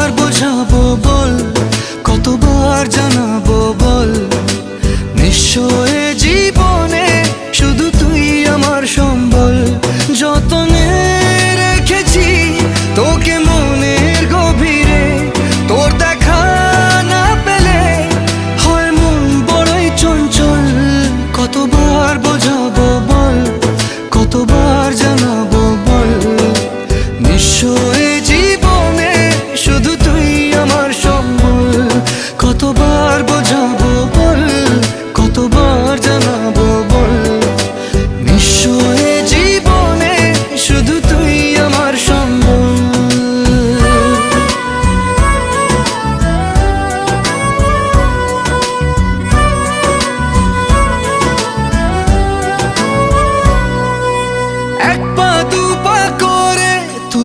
কতবার বোঝাবো বল, কতবার জানাবো বল, নিঃস্ব এ জীবনে শুধু তুই আমার সম্বল। যতনে রেখেছি তোকে মনের গভীরে, তোর দেখা না পেলে হয় মন বড়ই চঞ্চল। কতবার বোঝাবো বল, কতবার জানাবো বল, নিঃস্ব এ জীবনে শুধু তুই আমার সম্বল। কতবার বোঝাবো বল, কতবার জানাবো বল, নিঃস্ব এ জীবনে শুধু তুই আমার সম্বল। একবার